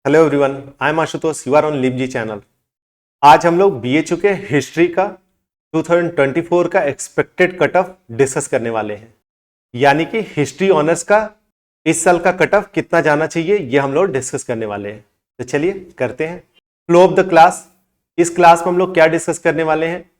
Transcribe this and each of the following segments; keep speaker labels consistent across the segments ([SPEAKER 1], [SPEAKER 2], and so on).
[SPEAKER 1] Hello everyone, I am Ashutosh, you are on लिपजी channel. आज हम लोग बीएचयू के हिस्ट्री का 2024 का एक्सपेक्टेड कट ऑफ डिस्कस करने वाले हैं। यानी कि हिस्ट्री ऑनर्स का इस साल का कट ऑफ कितना जाना चाहिए ये हम लोग डिस्कस करने वाले हैं। तो चलिए करते हैं। Flow of the class. इस क्लास में हम लोग क्या डिस्कस करने वाले हैं?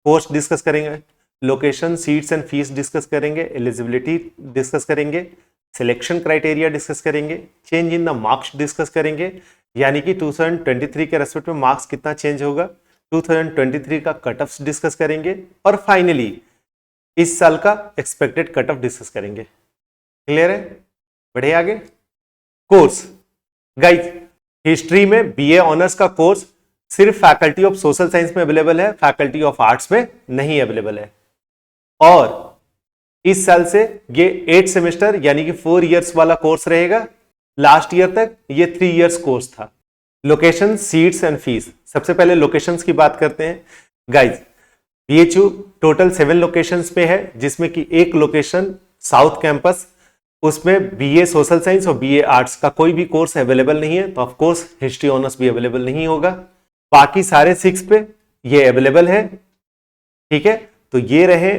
[SPEAKER 1] कोर्स डिस्कस करेंगे, location, seats and fees discuss करेंगे, एलिजिबिलिटी डिस्कस करेंगे, सिलेक्शन क्राइटेरिया डिस्कस करेंगे, change in the marks discuss करेंगे, यानी कि 2023 के रेस्पेक्ट में मार्क्स कितना चेंज होगा, 2023 का कट ऑफ डिस्कस करेंगे और फाइनली इस साल का एक्सपेक्टेड कट ऑफ डिस्कस करेंगे। क्लियर है? बढ़े आगे। कोर्स गाइस, हिस्ट्री में बीए ऑनर्स का कोर्स सिर्फ फैकल्टी ऑफ सोशल साइंस में अवेलेबल है, फैकल्टी ऑफ आर्ट्स में नहीं अवेलेबल है। और इस साल से ये 8 सेमेस्टर यानी कि 4 इयर्स वाला कोर्स रहेगा। लास्ट ईयर तक ये 3 इयर्स कोर्स था। Location, seats and fees. सबसे पहले लोकेशंस की बात करते हैं। गाइज, बीएचयू टोटल 7 लोकेशंस पे है, जिसमें कि एक लोकेशन साउथ कैंपस, उसमें बीए सोशल साइंस और बीए आर्ट्स का कोई भी कोर्स अवेलेबल नहीं है, तो ऑफ कोर्स हिस्ट्री ऑनर्स भी अवेलेबल नहीं होगा। बाकी सारे 6 पे ये अवेलेबल है। ठीक है, तो ये रहे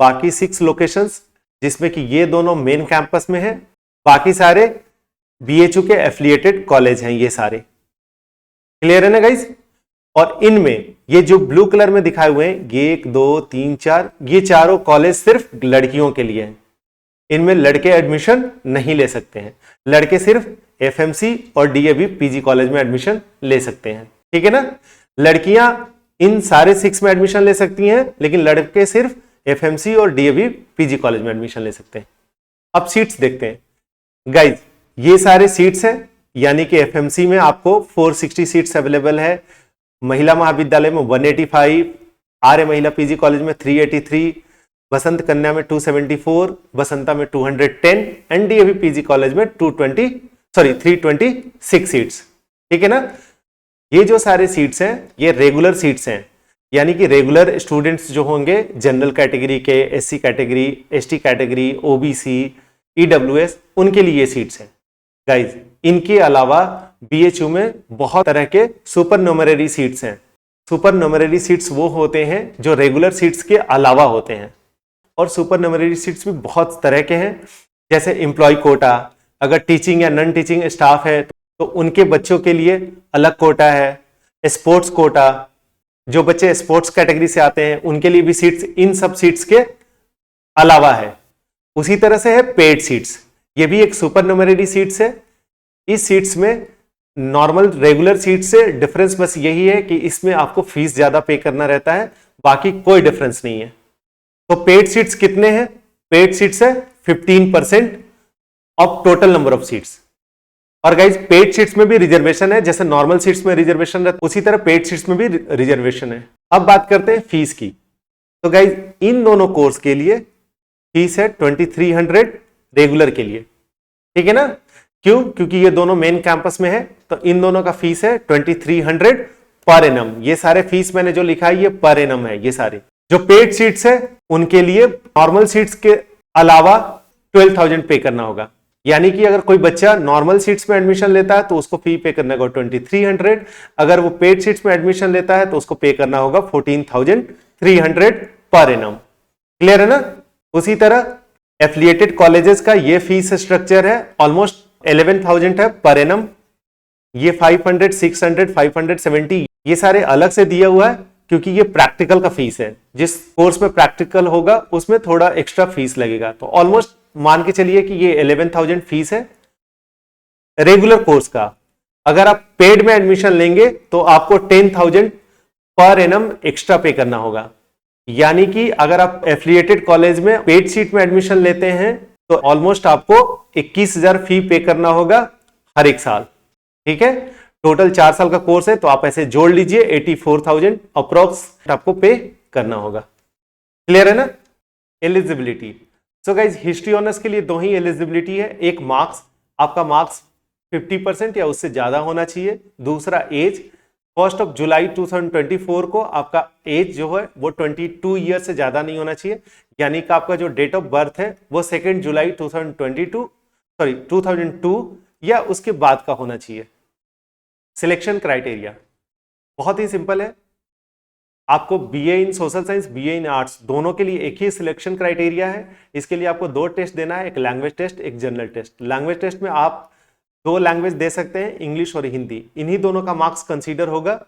[SPEAKER 1] बाकी 6 लोकेशंस, जिसमें कि ये दोनों मेन कैंपस में है, बाकी सारे बीएचयू के एफिलिएटेड कॉलेज हैं ये सारे। क्लियर है ना गाइस? और इनमें ये जो ब्लू कलर में दिखाए हुए हैं, ये 1 2 3 4, ये चारों कॉलेज सिर्फ लड़कियों के लिए हैं। इनमें लड़के एडमिशन नहीं ले सकते हैं। लड़के सिर्फ एफएमसी और डीएवी पीजी कॉलेज में एडमिशन ले सकते हैं। ठीक है ना? लड़कियां इन सारे 6 में एडमिशन ले सकती हैं, लेकिन लड़के सिर्फ एफएमसी और डीएवी पीजी कॉलेज में एडमिशन ले सकते हैं। अब सीट्स देखते हैं। गाइज, ये सारे सीट्स हैं, यानी कि एफएमसी में आपको 460 सीट्स अवेलेबल है, महिला महाविद्यालय में 185, आर्य महिला पीजी कॉलेज में 383, बसंत कन्या में 274, बसंता में 210 एंड डीएवी पीजी कॉलेज में 326 सीट्स। ठीक है ना? ये जो सारे सीट्स हैं ये रेगुलर सीट्स हैं, यानी कि रेगुलर स्टूडेंट्स जो होंगे जनरल कैटेगरी के, SC category, ST category, OBC, EWS, उनके लिए ये सीट्स हैं। गाइज, इनके अलावा बीएचयू में बहुत तरह के सुपर न्यूमररी सीट्स हैं। सुपर न्यूमररी सीट्स वो होते हैं जो रेगुलर सीट्स के अलावा होते हैं, और सुपर न्यूमररी सीट्स भी बहुत तरह के हैं, जैसे एम्प्लॉय कोटा। अगर टीचिंग या नॉन टीचिंग स्टाफ है तो उनके बच्चों के लिए अलग कोटा है। स्पोर्ट्स कोटा, जो बच्चे स्पोर्ट्स कैटेगरी से आते हैं उनके लिए भी सीट्स इन सब सीट्स के अलावा है। उसी तरह से है पेड सीट्स, ये भी एक सुपर न्यूमररी सीट्स है। इस सीट्स में नॉर्मल रेगुलर सीट से डिफरेंस बस यही है कि इसमें आपको फीस ज्यादा पे करना रहता है, बाकी कोई डिफरेंस नहीं है। तो पेड सीट्स कितने हैं? पेड सीट्स है 15% of total number of seats. और गाइज, पेड सीट्स में भी रिजर्वेशन है, जैसे नॉर्मल सीट्स में रिजर्वेशन रहता है उसी तरह पेड सीट्स में भी रिजर्वेशन है। अब बात करते हैं फीस की। तो गाइज, इन दोनों कोर्स के लिए फीस है 2300 रेगुलर के लिए। ठीक है ना? क्यों? क्योंकि ये दोनों मेन कैंपस में है, तो इन दोनों का फीस है 2300 पर एनम। ये सारे फीस मैंने जो लिखा है ये पर एनम है। ये सारे जो पेड सीट्स है उनके लिए नॉर्मल सीट्स के अलावा 12,000 पे करना होगा। यानी कि अगर कोई बच्चा नॉर्मल सीट्स में एडमिशन लेता है तो उसको फी पे करना होगा 2300। अगर वो पेड सीट्स में एडमिशन लेता है तो उसको पे करना होगा 14,300 पर एनम। क्लियर है ना? उसी तरह एफिलिएटेड कॉलेजेस का ये फीस स्ट्रक्चर है, ऑलमोस्ट 11,000 है पर एनम। ये 500, 600, 570 ये सारे अलग से दिया हुआ है, क्योंकि ये प्रैक्टिकल का फीस है। जिस कोर्स में प्रैक्टिकल होगा उसमें थोड़ा एक्स्ट्रा फीस लगेगा, तो ऑलमोस्ट मान के चलिए कि ये 11,000 फीस है रेगुलर कोर्स का। अगर आप पेड में एडमिशन लेंगे तो आपको 10,000 पर एनम एक्स्ट्रा पे करना होगा। यानी कि अगर आप एफिलिएटेड कॉलेज में पेड सीट में एडमिशन लेते हैं तो ऑलमोस्ट आपको 21,000 फी पे करना होगा हर एक साल। ठीक है? टोटल 4 साल का कोर्स है, तो आप ऐसे जोड़ लीजिए 84,000 अप्रोक्स आपको पे करना होगा। क्लियर है ना? Eligibility. So guys, history honours के लिए 2 ही एलिजिबिलिटी है। एक मार्क्स, आपका मार्क्स 50% या उससे ज्यादा होना चाहिए। दूसरा एज, 1 जुलाई 2024 को आपका एज जो है वो 22 ईयर से ज्यादा नहीं होना चाहिए। यानी कि आपका जो डेट ऑफ बर्थ है वो 2 जुलाई 2002 या उसके बाद का होना चाहिए। सिलेक्शन क्राइटेरिया बहुत ही सिंपल है। आपको BA in social science, BA in arts दोनों के लिए एक ही सिलेक्शन क्राइटेरिया है। इसके लिए आपको 2 टेस्ट देना है, एक लैंग्वेज टेस्ट, एक जनरल टेस्ट। लैंग्वेज टेस्ट में आप 2 लैंग्वेज दे सकते हैं, इंग्लिश और हिंदी। इन्हीं दोनों का मार्क्स कंसीडर होगा।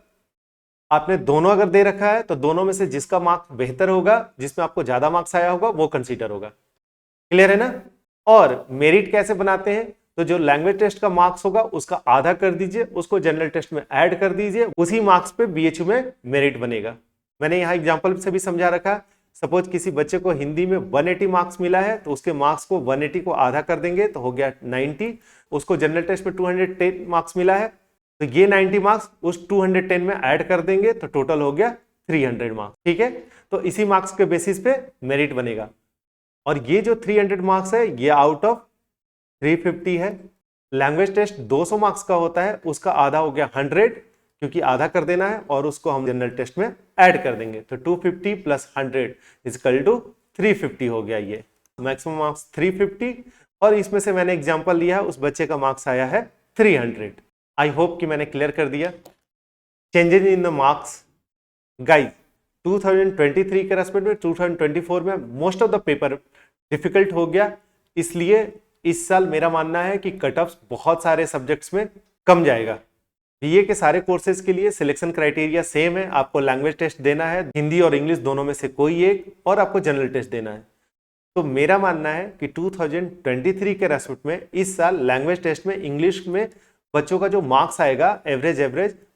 [SPEAKER 1] आपने दोनों अगर दे रखा है तो दोनों में से जिसका मार्क्स बेहतर होगा, जिसमें आपको ज्यादा मार्क्स आया होगा, वो कंसीडर होगा। क्लियर है ना? और मेरिट कैसे बनाते हैं? तो जो लैंग्वेज टेस्ट का मार्क्स होगा उसका आधा कर दीजिए, उसको जनरल टेस्ट में ऐड कर दीजिए, उसी मार्क्स पे बीएचयू में मेरिट बनेगा। मैंने यहाँ एग्जांपल से भी समझा रखा। सपोज किसी बच्चे को हिंदी में 180 मार्क्स मिला है तो उसके मार्क्स को 180 को आधा कर देंगे तो हो गया 90। उसको जनरल टेस्ट में 210 मार्क्स मिला है तो ये 90 मार्क्स उस 210 में ऐड कर देंगे तो टोटल हो गया 300 मार्क्स। ठीक है, तो इसी मार्क्स के बेसिस पे मेरिट बनेगा। और ये जो 300 मार्क्स है ये आउट ऑफ 350 है। लैंग्वेज टेस्ट 200 मार्क्स का होता है, उसका आधा हो गया 100, क्योंकि आधा कर देना है और उसको हम जनरल टेस्ट में ऐड कर देंगे तो 250 प्लस 100 इक्वल टू 350 हो गया। ये मैक्सिमम मार्क्स 350 और इसमें से मैंने एग्जांपल लिया है, उस बच्चे का मार्क्स आया है 300। आई होप कि मैंने क्लियर कर दिया। Changes in the marks guys 2023 के रेस्पेक्ट में 2024 में most of the paper difficult हो गया, इसलिए इस साल मेरा मानना है कि कट ऑफ बहुत सारे सब्जेक्ट्स में कम जाएगा। बीए के सारे कोर्सेज के लिए सिलेक्शन क्राइटेरिया सेम है। आपको लैंग्वेज टेस्ट देना है, हिंदी और इंग्लिश दोनों में से कोई एक, और आपको जनरल टेस्ट देना है। तो मेरा मानना है कि 2023 के रेस्पेक्ट में इस साल लैंग्वेज टेस्ट में इंग्लिश में बच्चों का जो मार्क्स आएगा एवरेज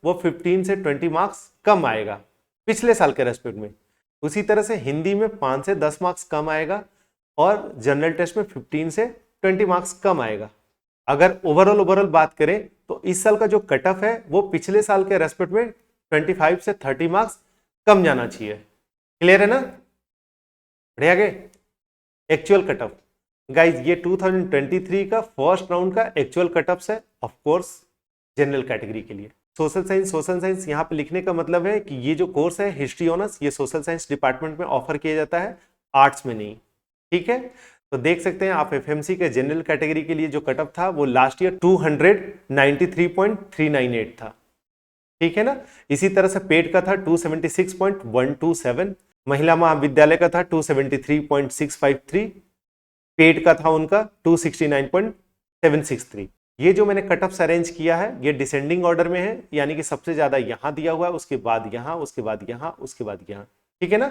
[SPEAKER 1] वो 15 से 20 मार्क्स कम आएगा पिछले साल के रेस्पेक्ट में। उसी तरह से हिंदी में 5 से 10 मार्क्स कम आएगा और जनरल टेस्ट में 15 से 20 मार्क्स कम आएगा। अगर ओवरऑल बात करें तो इस साल का जो कट ऑफ है वो पिछले साल के रेस्पेक्ट में 25 से 30 मार्क्स कम जाना चाहिए। क्लियर है ना? बढ़िया गए। एक्चुअल कट ऑफ गाइज ये 2023 का फर्स्ट राउंड का एक्चुअल कट ऑफ है, ऑफ कोर्स जनरल कैटेगरी के लिए। सोशल साइंस यहाँ पे लिखने का मतलब है कि ये जो कोर्स है हिस्ट्री ऑनर्स, ये सोशल साइंस डिपार्टमेंट में ऑफर किया जाता है, आर्ट्स में नहीं। ठीक है, तो देख सकते हैं आप एफएमसी के जनरल कैटेगरी के लिए जो कट ऑफ था वो लास्ट ईयर 293.398 था। ठीक है ना? इसी तरह से पेड का था 276.127, महिला महाविद्यालय का था 273.653, पेड का था उनका 269.763। ये जो मैंने कट ऑफ अरेंज किया है ये डिसेंडिंग ऑर्डर में है, यानी कि सबसे ज्यादा यहां दिया हुआ है, उसके बाद यहां, उसके बाद यहां, उसके बाद यहां। ठीक है ना?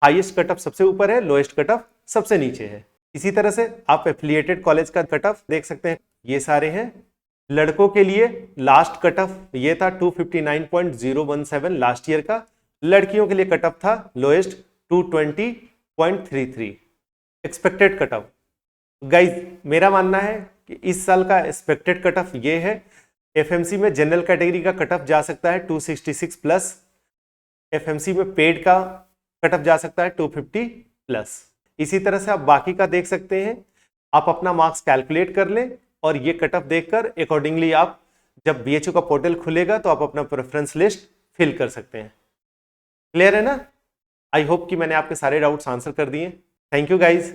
[SPEAKER 1] हाईएस्ट कट ऑफ सबसे ऊपर है, लोएस्ट कट ऑफ सबसे नीचे है। इसी तरह से आप एफिलिएटेड कॉलेज का कट ऑफ देख सकते हैं, ये सारे हैं। लड़कों के लिए लास्ट कट ऑफ ये था 259.017 लास्ट ईयर का। लड़कियों के लिए कट ऑफ था lowest 220.33। Expected cut off guys मेरा मानना है कि इस साल का एक्सपेक्टेड कट ऑफ ये है। एफएमसी में जनरल कैटेगरी का कट ऑफ जा सकता है 266 प्लस, एफएमसी में पेड का कट ऑफ जा सकता है 250 प्लस। इसी तरह से आप बाकी का देख सकते हैं, आप अपना मार्क्स कैलकुलेट कर लें और ये कट ऑफ देखकर अकॉर्डिंगली आप जब बीएचयू का पोर्टल खुलेगा तो आप अपना प्रेफरेंस लिस्ट फिल कर सकते हैं। क्लियर है ना? आई होप कि मैंने आपके सारे डाउट्स आंसर कर दिए। Thank you guys.